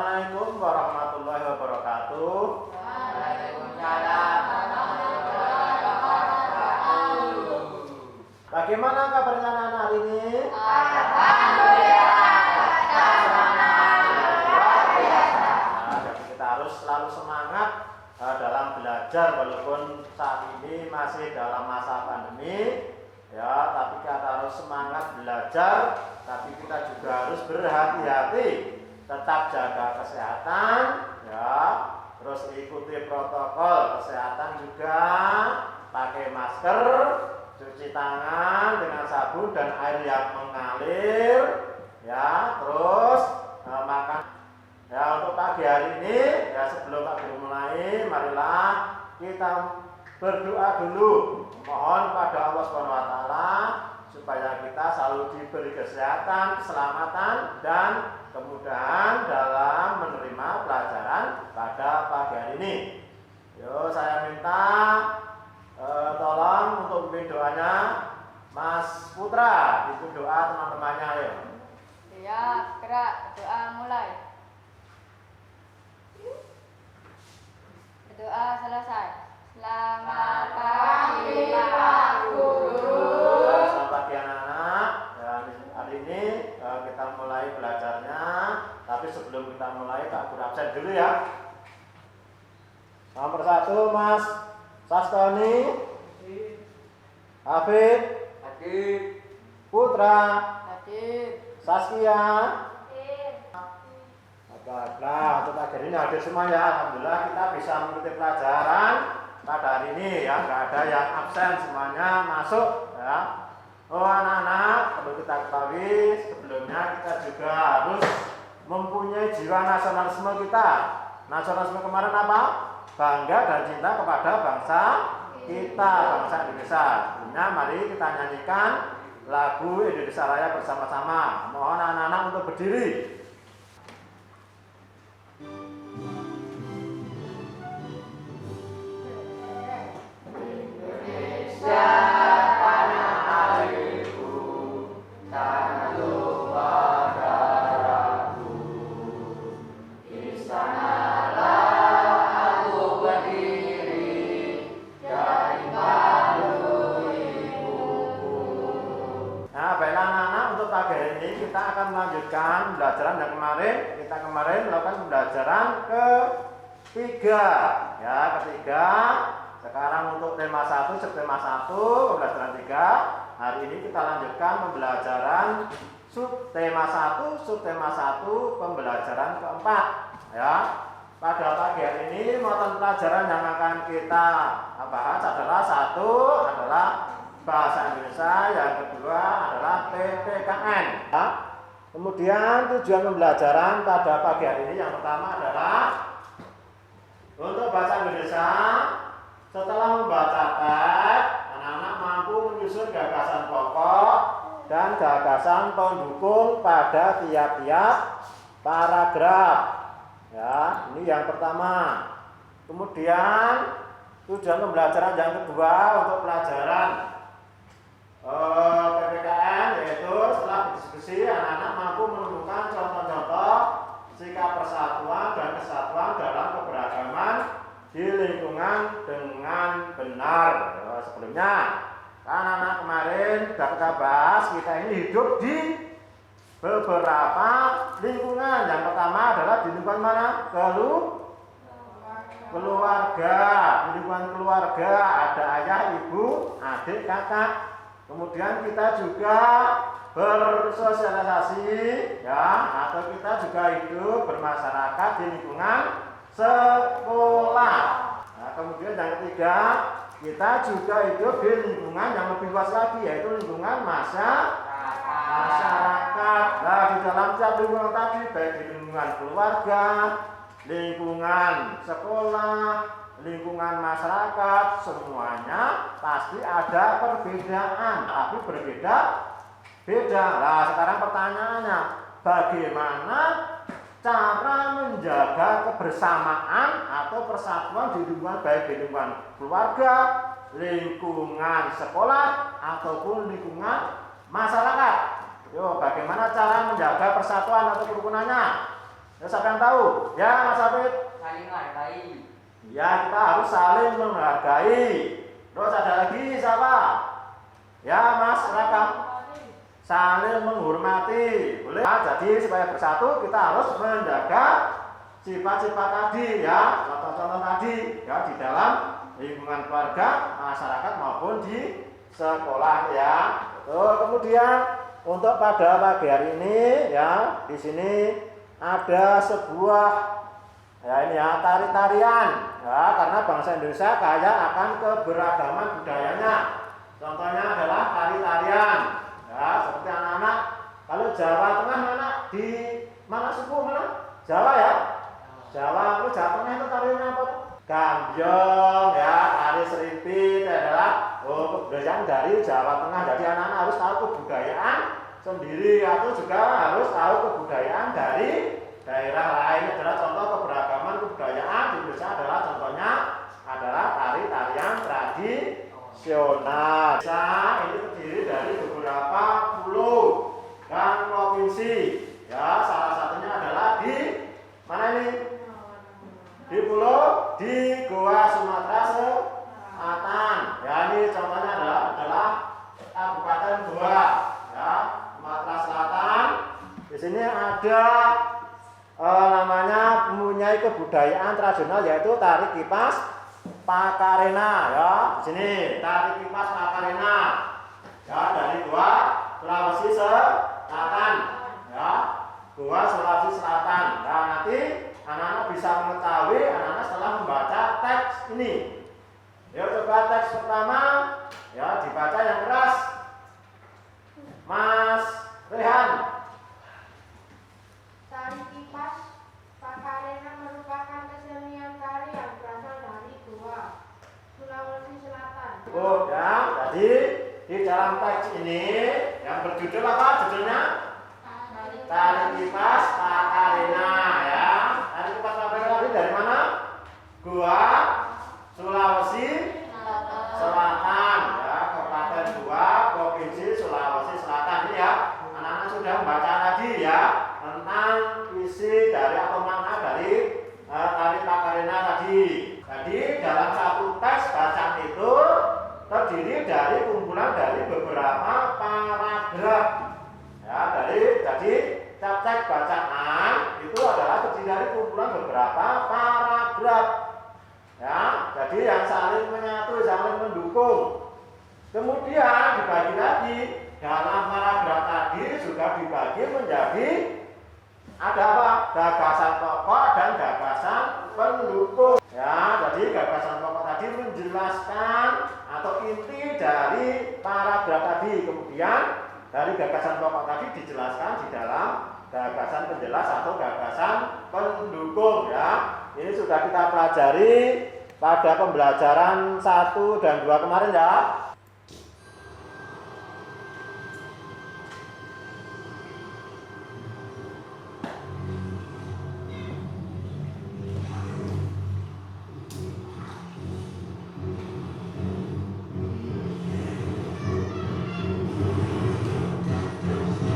Assalamualaikum warahmatullahi wabarakatuh. Waalaikumsalam warahmatullahi wabarakatuh. Bagaimana kabarnya anak-anak hari ini? Alhamdulillah. Jadi kita harus selalu semangat dalam belajar walaupun saat ini masih dalam masa pandemi. Ya, tapi kita harus semangat belajar, tapi kita juga harus berhati-hati, tetap jaga kesehatan, ya, terus ikuti protokol kesehatan juga, pakai masker, cuci tangan dengan sabun dan air yang mengalir, ya, terus makan. Ya, untuk pagi hari ini, ya sebelum pagi mulai, marilah kita berdoa dulu, mohon pada Allah SWT supaya kita selalu diberi kesehatan, keselamatan, dan kemudahan dalam menerima pelajaran pada pagi hari ini. Yo, saya minta tolong untuk memimpin doanya Mas Putra, itu doa teman-temannya ya. Ya, gerak, doa mulai. Doa selesai. Selamat pagi Pak Guru. Selamat pagi anak-anak. Ya, hari ini kita mulai belajarnya. Tapi sebelum kita mulai, Pak Guru absen dulu ya. Nomor 1 Mas Sastoni, Hafid, Putra, Saskia. Baiklah, untuk pagi ini hadir semua ya. Alhamdulillah kita bisa mengikuti pelajaran pada hari ini ya, nggak ada yang absen, semuanya masuk ya. Oh anak-anak, perlu kita ketahui sebelumnya kita juga harus mempunyai jiwa nasionalisme kita. Nasionalisme kemarin apa? Bangga dan cinta kepada bangsa kita, bangsa Indonesia. Sebelumnya mari kita nyanyikan lagu Indonesia Raya bersama-sama. Mohon anak-anak untuk berdiri. Kita akan melanjutkan pembelajaran yang kemarin. Kita kemarin melakukan pembelajaran ketiga. Ya, ketiga. Sekarang untuk tema 1, subtema 1, pembelajaran 3. Hari ini kita lanjutkan pembelajaran subtema 1, subtema 1, pembelajaran keempat. Ya. Pada pagi hari ini mata pelajaran yang akan kita bahas adalah bahasa Indonesia, yang kedua adalah PPKN. Ya. Kemudian tujuan pembelajaran pada pagi hari ini yang pertama adalah untuk bahasa Indonesia. Setelah membaca teks, anak-anak mampu menyusun gagasan pokok dan gagasan pendukung pada tiap-tiap paragraf. Ya, ini yang pertama. Kemudian tujuan pembelajaran yang kedua untuk pelajaran PPKN yaitu setelah berdiskusi anak-anak mampu menemukan contoh-contoh sikap persatuan dan kesatuan dalam keberagaman di lingkungan dengan benar. Sebelumnya anak-anak kemarin sudah kita bahas, kita ini hidup di beberapa lingkungan. Yang pertama adalah di lingkungan mana? Keluarga. Di lingkungan keluarga ada ayah, ibu, adik, kakak. Kemudian kita juga bersosialisasi, ya, atau kita juga hidup bermasyarakat di lingkungan sekolah. Nah, kemudian yang ketiga, kita juga hidup di lingkungan yang lebih luas lagi, yaitu lingkungan masyarakat. Nah, di dalam tiap lingkungan tadi, baik di lingkungan keluarga, lingkungan sekolah, lingkungan masyarakat, semuanya pasti ada perbedaan, tapi berbeda-beda. Nah, sekarang pertanyaannya, bagaimana cara menjaga kebersamaan atau persatuan di lingkungan, baik di lingkungan keluarga, lingkungan sekolah, ataupun lingkungan masyarakat? Yo, bagaimana cara menjaga persatuan atau kerukunannya? Ya, siapa yang tahu? Ya, Mas Hafid. Saling menghargai. Ya, kita harus saling menghargai. Terus ada lagi siapa? Ya, Mas, silakan. Saling menghormati. Boleh? Nah, jadi supaya bersatu kita harus menjaga sifat-sifat tadi ya, contoh-contoh tadi ya di dalam lingkungan keluarga, masyarakat maupun di sekolah ya. Betul. Kemudian untuk pada pagi hari ini ya, di sini ada sebuah ya ini ya tari-tarian ya, karena bangsa Indonesia kaya akan keberagaman budayanya. Contohnya adalah tari-tarian ya, seperti anak-anak kalau Jawa Tengah mana di mana suku mana? Jawa ya. Jawa, lu Jawa Tengah itu tariannya apa? Gambyong ya, tari Serimpit adalah kebudayaan dari Jawa Tengah. Jadi anak-anak harus tahu kebudayaan sendiri atau juga harus tahu kebudayaan dari daerah lain. Adalah contoh keberagaman kebudayaan di Indonesia adalah contohnya adalah tari-tarian tradisional. Ini terdiri dari beberapa pulau dan provinsi. Ya, salah satunya adalah di mana ini? Di pulau di Goa Sumatera Selatan. Ya, ini contohnya adalah Kabupaten Goa ya, Sumatera Selatan. Di sini ada namanya mempunyai kebudayaan tradisional yaitu tari kipas Pakarena ya. Di sini tari kipas Pakarena ya, dari Goa Sulawesi Selatan ya. Goa Sulawesi Selatan. Nah, nanti anak-anak bisa mengetahui anak-anak setelah membaca teks ini. Ya, coba teks pertama ya dibaca yang keras. Mas Rehan. Tari kipas Pakarena merupakan kesenian tari yang berasal dari Goa, Sulawesi Selatan. Oh ya, jadi di dalam teks ini yang berjudul apa judulnya? Tari kipas Pakarena ya. Tari kipas Pakarena tadi dari mana? Goa, Sulawesi Selatan ya, Kabupaten Goa, Provinsi Sulawesi Selatan. Ini ya, anak-anak sudah membaca tadi ya tentang isi dari atau makna dari tari Pakarena tadi. Jadi dalam satu teks bacaan itu terdiri dari kumpulan dari beberapa paragraf. Ya, jadi teks bacaan itu adalah terdiri dari kumpulan beberapa paragraf. Ya, jadi yang saling menyatu, saling mendukung. Kemudian dibagi lagi dalam paragraf tadi juga dibagi menjadi ada apa? Gagasan pokok dan gagasan pendukung. Ya, jadi gagasan pokok tadi menjelaskan atau inti dari paragraf tadi. Kemudian dari gagasan pokok tadi dijelaskan di dalam gagasan penjelas atau gagasan pendukung ya. Ini sudah kita pelajari pada pembelajaran 1 dan 2 kemarin ya.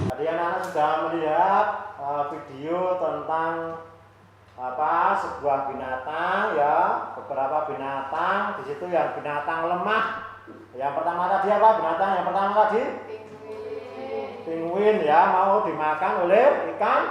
Tadi anak-anak sudah melihat video tentang sebuah binatang ya, beberapa binatang di situ yang binatang lemah. Yang pertama tadi apa? Binatang yang pertama tadi? Penguin ya, mau dimakan oleh ikan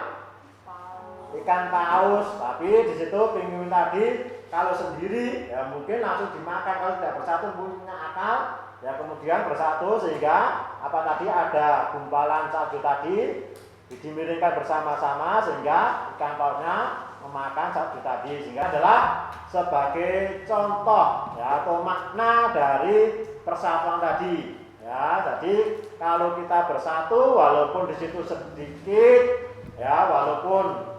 paus. Tapi di situ penguin tadi kalau sendiri ya mungkin langsung dimakan, kalau tidak bersatu punya akal ya kemudian bersatu sehingga apa tadi ada gumpalan salju tadi dimiringkan bersama-sama sehingga ikan pausnya memakan salju tadi, sehingga adalah sebagai contoh ya atau makna dari persatuan tadi ya. Jadi kalau kita bersatu walaupun di situ sedikit ya, walaupun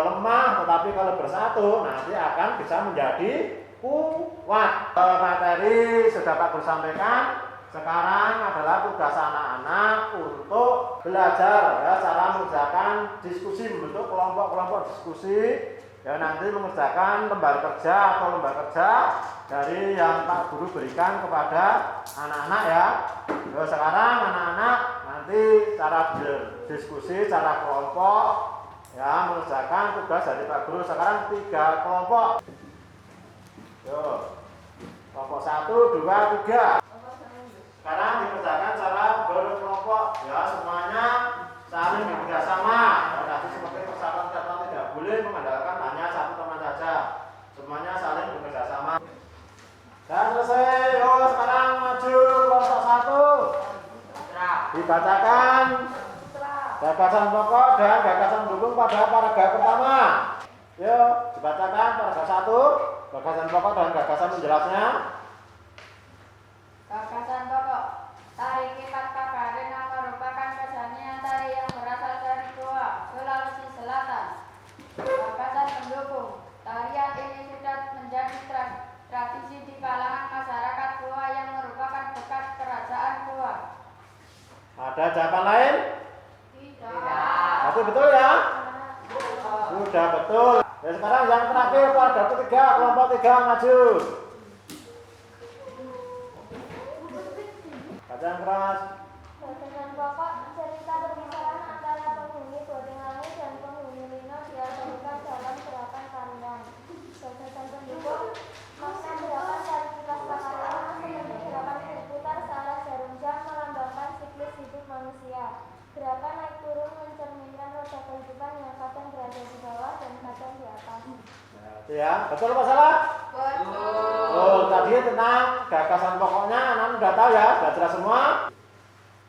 lemah, tetapi kalau bersatu nanti akan bisa menjadi kuat. Materi sudah Pak Guru sampaikan. Sekarang adalah tugas anak-anak untuk belajar ya, cara mengerjakan diskusi, membentuk kelompok-kelompok diskusi ya, nanti mengerjakan lembar kerja atau lembar kerja dari yang Pak Guru berikan kepada anak-anak ya. Sekarang anak-anak nanti cara berdiskusi, cara kelompok ya mengerjakan tugas dari Pak Guru. Sekarang 3 kelompok. Yo. Kelompok 1, 2, 3. Sekarang dikerjakan cara berkelompok. Ya, semuanya saling bekerja sama. Tadi seperti persatuan kesatuan tidak boleh mengandalkan hanya satu teman saja. Semuanya saling bekerja sama. Dan selesai. Yo, sekarang maju kelompok 1. Dibacakan gagasan pokok dan gagasan pendukung pada paragraf pertama. Yo, dibacakan paragraf 1, gagasan pokok dan gagasan penjelasnya. Gagasan pokok. Tari Kipat Pagaren merupakan kesenian tari yang berasal dari Goa, Sulawesi Selatan. Gagasan pendukung. Tarian ini sudah menjadi tradisi di kalangan masyarakat Goa yang merupakan bekas kerajaan Goa. Ada jawaban lain? Tidak. Berarti betul ya? Sudah betul. Dan sekarang yang terakhir pada ketiga, kelompok 3 maju. Baca yang keras. Gagasan pokok cerita perpisahan antara penghuni Bodenglangi dan penghuni Lino diabadikan dalam gerakan tarian. Gagasan pendukung makna gerakan tari Kipas Pagaren seperti gerakan berputar searah jarum jam melambangkan siklus hidup manusia. Gerakan naik turun mencerminkan roda kehidupan yang kadang berada di bawah dan kadang di atas. Nah, itu ya, betul apa salah? Betul. Oh, tadi tentang gagasan pokoknya, anak sudah tahu ya, sudah jelas semua.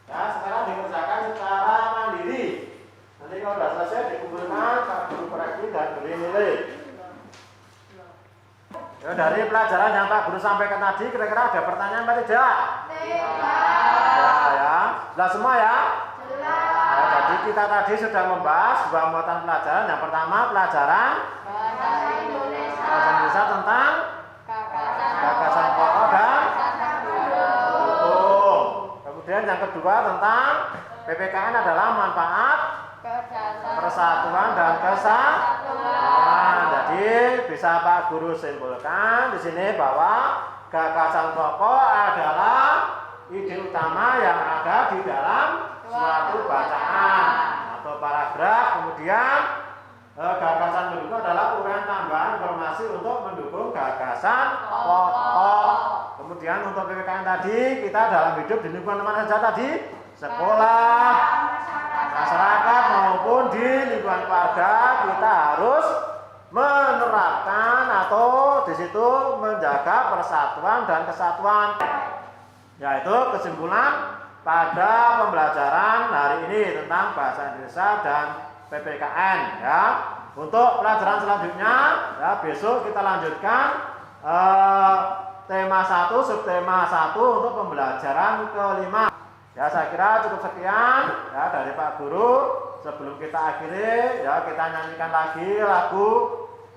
Ya, sekarang dikerjakan secara mandiri. Nanti kalau sudah selesai dikumpulkan, Pak Guru koreksi dan beri nilai. Ya, dari pelajaran yang Pak Guru sampaikan tadi, kira-kira ada pertanyaan apa tidak? Ya, jelas semua ya? Nah, jadi kita tadi sudah membahas 2 muatan pelajaran. Yang pertama pelajaran Bahasa Indonesia. bahasa Indonesia tentang gagasan pokok dan pendukung. Kemudian yang kedua tentang PPKN adalah manfaat persatuan dan kesatuan. Jadi bisa Pak Guru simpulkan di sini bahwa gagasan pokok adalah ide utama yang ada di dalam suatu bacaan atau paragraf. Kemudian gagasan pendukung adalah uraian tambahan informasi untuk mendukung gagasan pokok. Kemudian untuk PPKN tadi, kita dalam hidup di lingkungan mana saja tadi? Sekolah, masyarakat maupun di lingkungan keluarga, kita harus menerapkan atau di situ menjaga persatuan dan kesatuan. Yaitu kesimpulan pada pembelajaran hari ini tentang bahasa Indonesia dan PPKN ya. Untuk pelajaran selanjutnya ya, besok kita lanjutkan tema 1, subtema 1 untuk pembelajaran kelima. Ya, saya kira cukup sekian ya dari Pak Guru. Sebelum kita akhiri ya, kita nyanyikan lagi lagu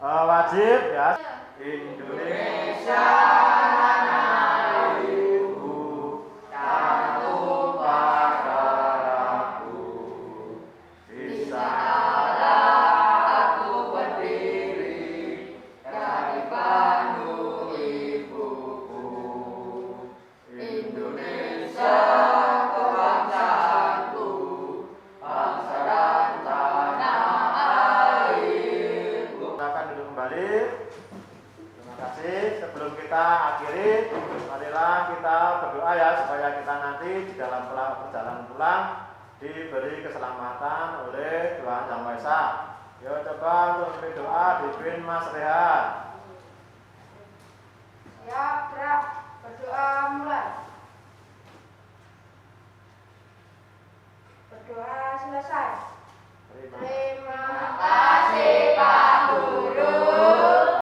wajib ya. Indonesia akhiri, marilah kita berdoa ya supaya kita nanti di dalam perjalanan pulang diberi keselamatan oleh Tuhan Yang Maha Esa. Yo, coba untuk memberi doa dipimpin Mas Rehan. Ya, gerak berdoa mulai. Berdoa selesai. Terima Terima kasih Pak Guru.